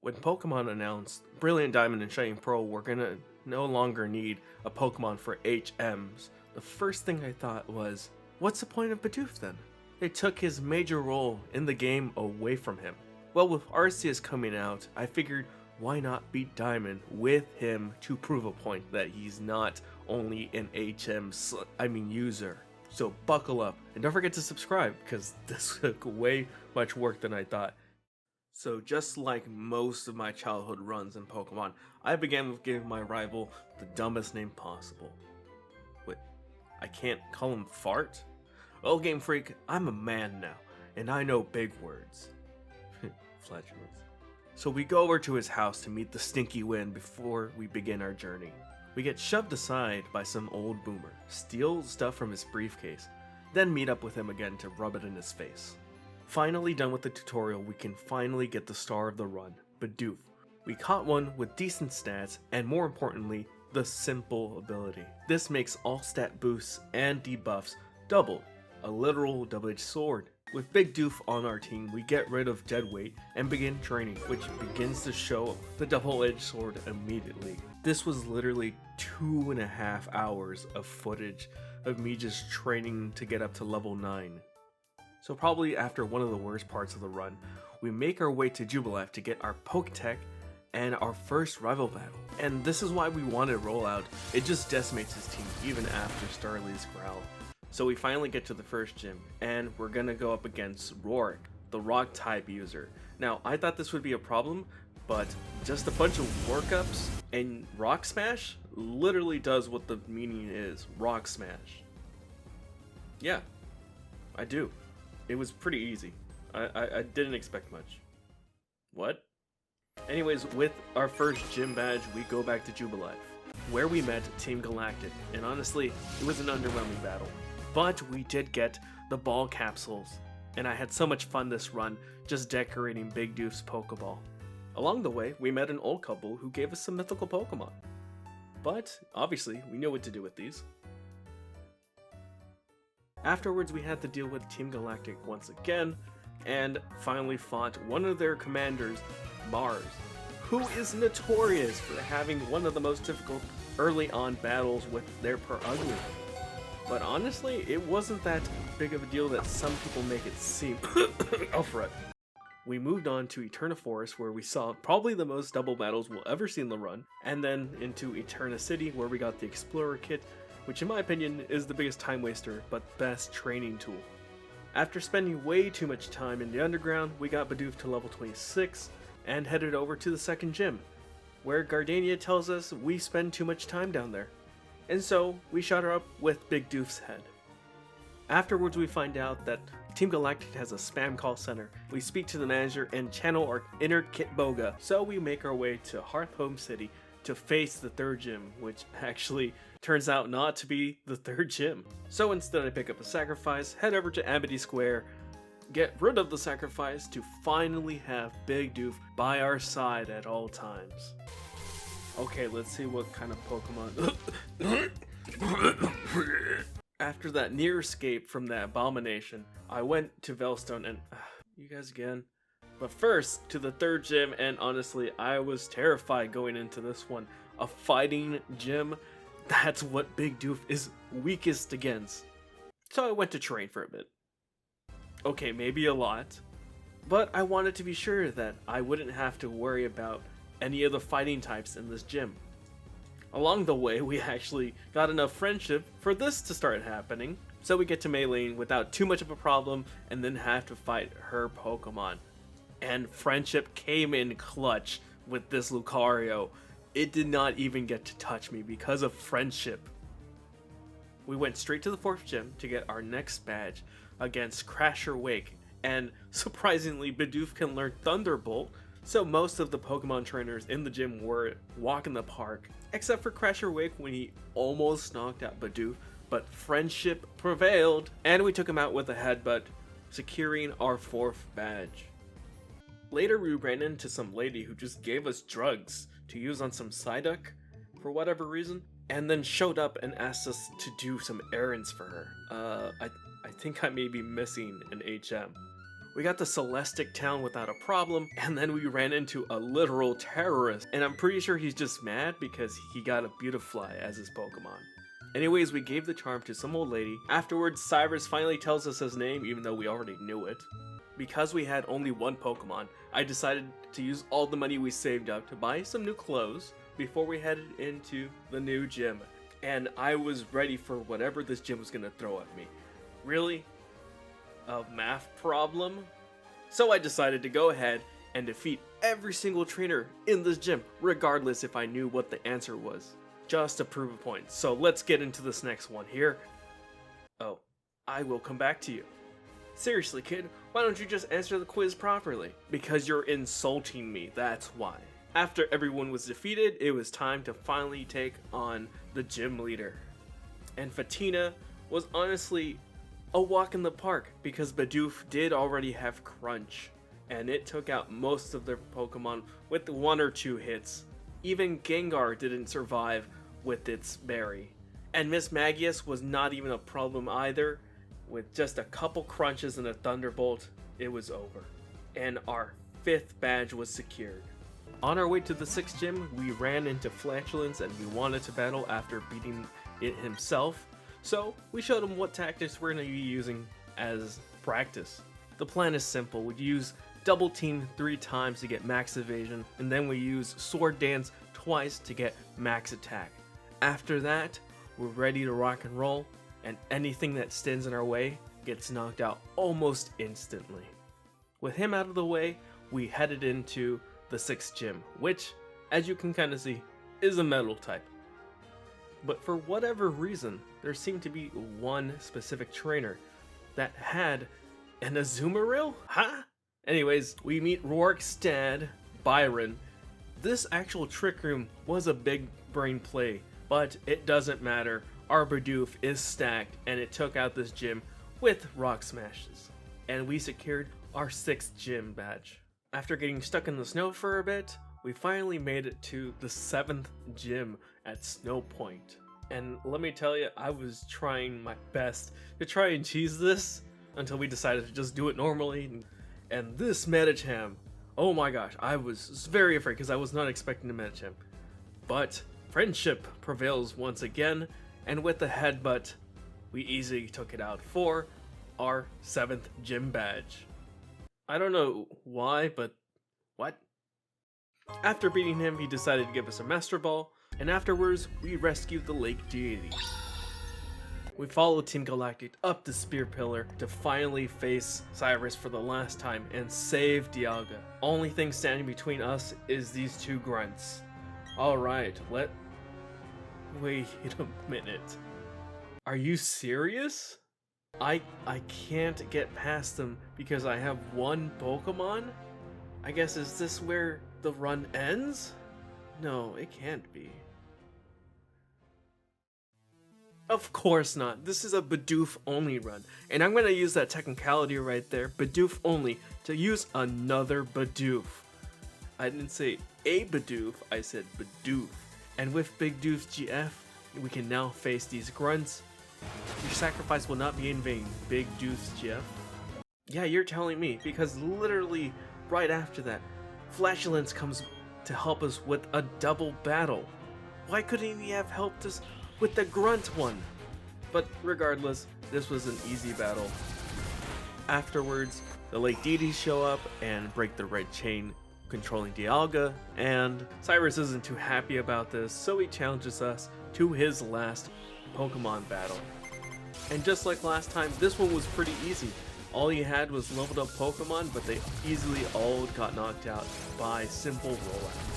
When Pokemon announced Brilliant Diamond and Shining Pearl were gonna no longer need a Pokemon for HMs, the first thing I thought was, what's the point of Bidoof then? They took his major role in the game away from him. Well, with Arceus coming out, I figured why not beat Diamond with him to prove a point that he's not only an user. So buckle up and don't forget to subscribe because this took way much work than I thought. So just like most of my childhood runs in Pokemon, I began with giving my rival the dumbest name possible. Wait, I can't call him Fart? Well, Game Freak, I'm a man now, and I know big words. Flatulence. So we go over to his house to meet the Stinky Wind before we begin our journey. We get shoved aside by some old boomer, steal stuff from his briefcase, then meet up with him again to rub it in his face. Finally done with the tutorial, we can finally get the star of the run, Bidoof. We caught one with decent stats, and more importantly, the simple ability. This makes all stat boosts and debuffs double, a literal double-edged sword. With Bidoof on our team, we get rid of dead weight and begin training, which begins to show the double-edged sword immediately. This was literally 2.5 hours of footage of me just training to get up to level 9. So probably after one of the worst parts of the run, we make our way to Jubilife to get our Poketech and our first rival battle. And this is why we wanted Rollout. It just decimates his team even after Starly's growl. So we finally get to the first gym, and we're gonna go up against Rorik, the rock type user. Now, I thought this would be a problem, but just a bunch of workups and Rock Smash literally does what the meaning is, Rock Smash. Yeah, I do. It was pretty easy. I didn't expect much. What? Anyways, with our first gym badge, we go back to Jubilife, where we met Team Galactic, and honestly, it was an underwhelming battle. But we did get the ball capsules, and I had so much fun this run just decorating Bidoof's Pokeball. Along the way, we met an old couple who gave us some mythical Pokemon. But, obviously, we knew what to do with these. Afterwards, we had to deal with Team Galactic once again, and finally fought one of their commanders, Mars, who is notorious for having one of the most difficult early on battles with their Ugly. But honestly, it wasn't that big of a deal that some people make it seem. Alpharad. We moved on to Eterna Forest, where we saw probably the most double battles we'll ever see in the run, and then into Eterna City, where we got the Explorer Kit, which in my opinion is the biggest time waster, but best training tool. After spending way too much time in the underground, we got Bidoof to level 26, and headed over to the second gym, where Gardenia tells us we spend too much time down there. And so, we shot her up with Bidoof's head. Afterwards, we find out that Team Galactic has a spam call center. We speak to the manager and channel our inner Kitboga. So we make our way to Hearthome City to face the third gym, which actually turns out not to be the third gym. So instead I pick up a sacrifice, head over to Amity Square, get rid of the sacrifice to finally have Bidoof by our side at all times. Okay, let's see what kind of Pokemon. After that near escape from that abomination, I went to Veilstone and you guys again. But first to the third gym, and honestly, I was terrified going into this one. A fighting gym, that's what Bidoof is weakest against. So I went to train for a bit. Okay, maybe a lot, but I wanted to be sure that I wouldn't have to worry about any of the fighting types in this gym. Along the way, we actually got enough friendship for this to start happening, so we get to Maylene without too much of a problem and then have to fight her Pokemon. And friendship came in clutch with this Lucario. It did not even get to touch me because of friendship. We went straight to the fourth gym to get our next badge against Crasher Wake, and surprisingly, Bidoof can learn Thunderbolt, so most of the Pokemon trainers in the gym were walking the park, except for Crasher Wake when he almost knocked out Bidoof, but friendship prevailed, and we took him out with a headbutt, securing our fourth badge. Later we ran into some lady who just gave us drugs to use on some Psyduck for whatever reason, and then showed up and asked us to do some errands for her. I think I may be missing an HM. We got to Celestic Town without a problem, and then we ran into a literal terrorist, and I'm pretty sure he's just mad because he got a Bidoof as his Pokemon. Anyways, we gave the charm to some old lady. Afterwards, Cyrus finally tells us his name, even though we already knew it. Because we had only one Pokemon, I decided to use all the money we saved up to buy some new clothes before we headed into the new gym. And I was ready for whatever this gym was gonna throw at me. Really? A math problem? So I decided to go ahead and defeat every single trainer in this gym, regardless if I knew what the answer was, just to prove a point. So let's get into this next one here. Oh, I will come back to you. Seriously, kid, why don't you just answer the quiz properly? Because you're insulting me, that's why. After everyone was defeated, it was time to finally take on the gym leader. And Fatina was honestly a walk in the park because Bidoof did already have Crunch, and it took out most of their Pokemon with 1 or 2 hits. Even Gengar didn't survive with its berry. And Miss Magius was not even a problem either. With just a couple crunches and a Thunderbolt, it was over. And our 5th badge was secured. On our way to the 6th gym, we ran into Flatulence and we wanted to battle after beating it himself. So we showed him what tactics we're going to be using as practice. The plan is simple. We use Double Team 3 times to get max evasion, and then we use Sword Dance twice to get max attack. After that, we're ready to rock and roll, and anything that stands in our way gets knocked out almost instantly. With him out of the way, we headed into the 6th gym, which, as you can kind of see, is a metal type. But for whatever reason, there seemed to be one specific trainer that had an Azumarill? Huh? Anyways, we meet Rourke's dad, Byron. This actual Trick Room was a big brain play, but it doesn't matter. Our Bidoof is stacked, and it took out this gym with Rock Smashes. And we secured our 6th gym badge. After getting stuck in the snow for a bit, we finally made it to the 7th gym at Snow Point. And let me tell you, I was trying my best to try and cheese this until we decided to just do it normally. And this Medicham, oh my gosh, I was very afraid because I was not expecting a Medicham. But friendship prevails once again, and with the headbutt, we easily took it out for our 7th gym badge. I don't know why, but what? After beating him, he decided to give us a Master Ball, and afterwards, we rescued the Lake Deity. We followed Team Galactic up the Spear Pillar to finally face Cyrus for the last time and save Dialga. Only thing standing between us is these 2 grunts. Alright, wait a minute. Are you serious? I can't get past them because I have 1 Pokemon? I guess, is this where the run ends? No, it can't be. Of course not. This is a Bidoof only run, and I'm gonna use that technicality right there, Bidoof only, to use another Bidoof. I didn't say a Bidoof, I said Bidoof. And with Bidoof GF, we can now face these grunts. Your sacrifice will not be in vain, Bidoof GF. Yeah, you're telling me, because literally right after that, Flatulence comes to help us with a double battle. Why couldn't he have helped us with the grunt one? But regardless, this was an easy battle. Afterwards, the Lake Deities show up and break the red chain controlling Dialga, and Cyrus isn't too happy about this, so he challenges us to his last Pokemon battle. And just like last time, this one was pretty easy. All he had was leveled up Pokemon, but they easily all got knocked out by simple rollouts.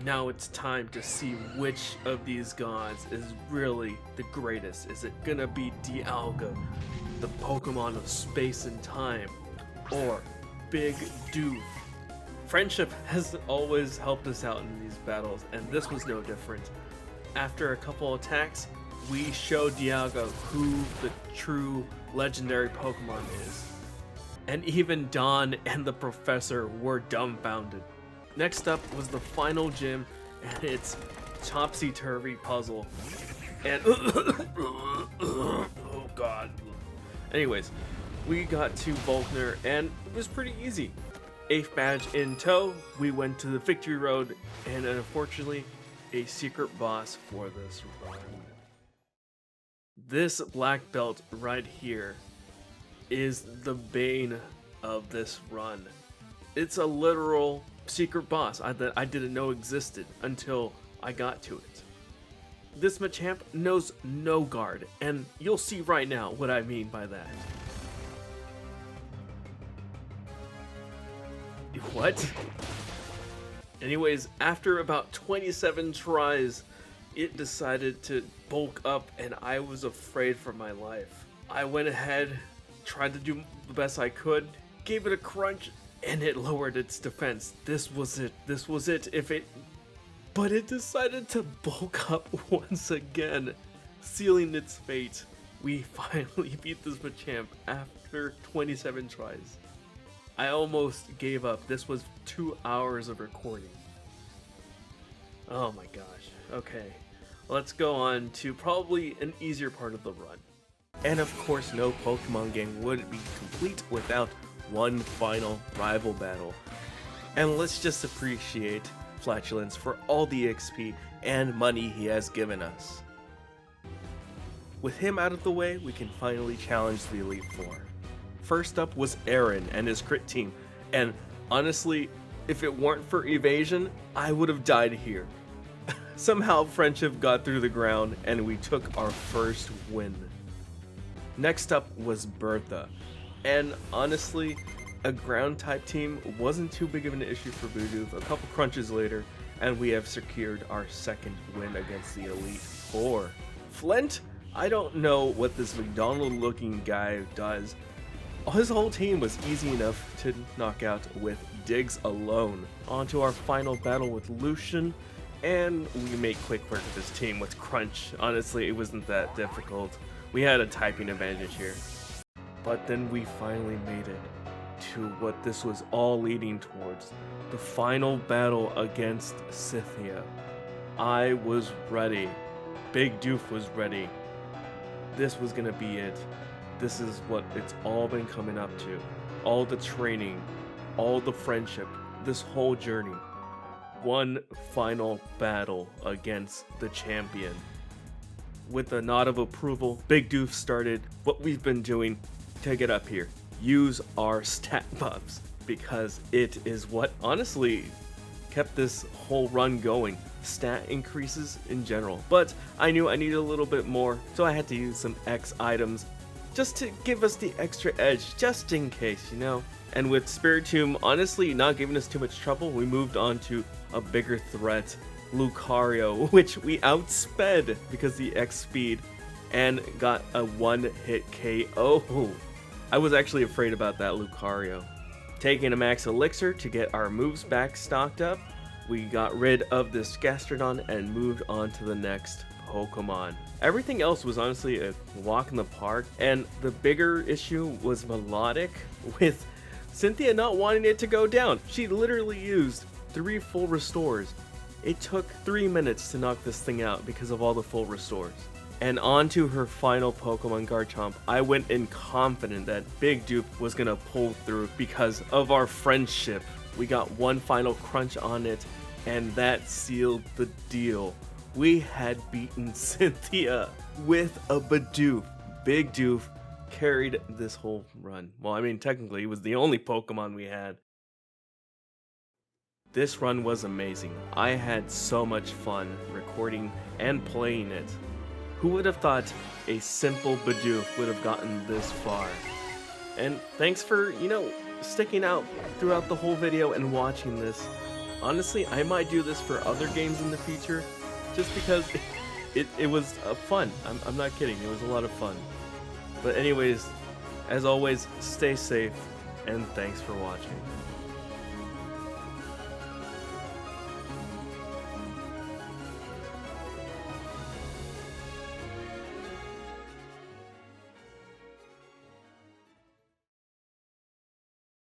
Now it's time to see which of these gods is really the greatest. Is it gonna be Dialga, the Pokemon of space and time, or Bidoof? Friendship has always helped us out in these battles, and this was no different. After a couple attacks, we showed Dialga who the true legendary Pokemon is. And even Dawn and the Professor were dumbfounded. Next up was the final gym, and it's topsy-turvy puzzle. And oh god. Anyways, we got to Volkner, and it was pretty easy. 8th badge in tow, we went to the victory road, and unfortunately, a secret boss for this run. This black belt right here is the bane of this run. It's a literal secret boss that I didn't know existed until I got to it. This Machamp knows no guard, and you'll see right now what I mean by that. What? Anyways, after about 27 tries, it decided to bulk up, and I was afraid for my life. I went ahead, tried to do the best I could, gave it a crunch, and it lowered its defense. This was it. This was it. But it decided to bulk up once again, sealing its fate. We finally beat this Machamp after 27 tries. I almost gave up. This was 2 hours of recording. Oh my gosh. Okay, let's go on to probably an easier part of the run. And of course, no Pokemon game would be complete without one final rival battle. And let's just appreciate Flatulence for all the XP and money he has given us. With him out of the way, we can finally challenge the Elite Four. First up was Aaron and his crit team, and honestly, if it weren't for evasion, I would have died here. Somehow Friendship got through the ground and we took our first win. Next up was Bertha, and honestly, a ground type team wasn't too big of an issue for Bidoof. A couple crunches later, and we have secured our second win against the Elite Four. Flint, I don't know what this McDonald looking guy does. His whole team was easy enough to knock out with Diggs alone. On to our final battle with Lucian, and we made quick work of this team with Crunch. Honestly, it wasn't that difficult. We had a typing advantage here. But then we finally made it to what this was all leading towards, the final battle against Scythia. I was ready. Big Doof was ready. This was gonna be it. This is what it's all been coming up to. All the training, all the friendship, this whole journey. One final battle against the champion. With a nod of approval, Big Doof started what we've been doing to get up here. Use our stat buffs, because it is what honestly kept this whole run going. Stat increases in general, but I knew I needed a little bit more, so I had to use some X items just to give us the extra edge, just in case, you know. And with Spiritomb honestly not giving us too much trouble, we moved on to a bigger threat, Lucario, which we outsped because the X speed and got a one-hit KO. I was actually afraid about that Lucario. Taking a max elixir to get our moves back stocked up, we got rid of this Gastrodon and moved on to the next Pokemon. Everything else was honestly a walk in the park, and the bigger issue was Melodic, with Cynthia not wanting it to go down. She literally used 3 full restores. It took 3 minutes to knock this thing out because of all the full restores. And on to her final Pokemon Garchomp. I went in confident that Big Doof was gonna pull through because of our friendship. We got one final crunch on it, and that sealed the deal. We had beaten Cynthia with a Bidoof. Big Doof carried this whole run. Well, I mean, technically, it was the only Pokemon we had. This run was amazing. I had so much fun recording and playing it. Who would have thought a simple Bidoof would have gotten this far? And thanks for, sticking out throughout the whole video and watching this. Honestly, I might do this for other games in the future, just because it was fun. I'm not kidding, it was a lot of fun. But anyways, as always, stay safe, and thanks for watching.